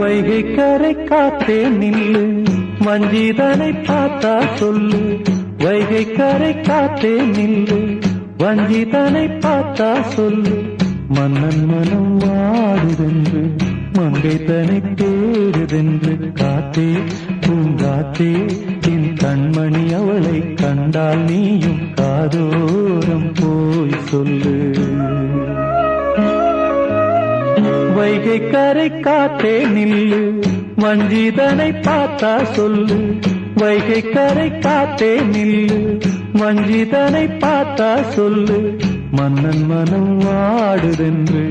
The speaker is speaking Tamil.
வைகை கரை காத்தே நில்லு, வஞ்சிதனை பார்த்தா சொல்லு. வைகை கரை காத்தே நில்லு, வஞ்சிதனை பார்த்தா சொல்லு. மன்னன் மனம் வாடுதென்று, மங்கை தனை தேடுதென்று. காத்தே பூங்காத்தே, என் கண்மணி அவளை கண்டால் நீயும் காதோரம் போய் சொல்லு. வைகை கரை காத்தே நில்லு, வஞ்சிதனை பார்த்தா சொல்லு. வைகை கரை காத்தே நில்லு, வஞ்சிதனை பார்த்தா சொல்லு. மன்னன் மனம் வாடுதென்று,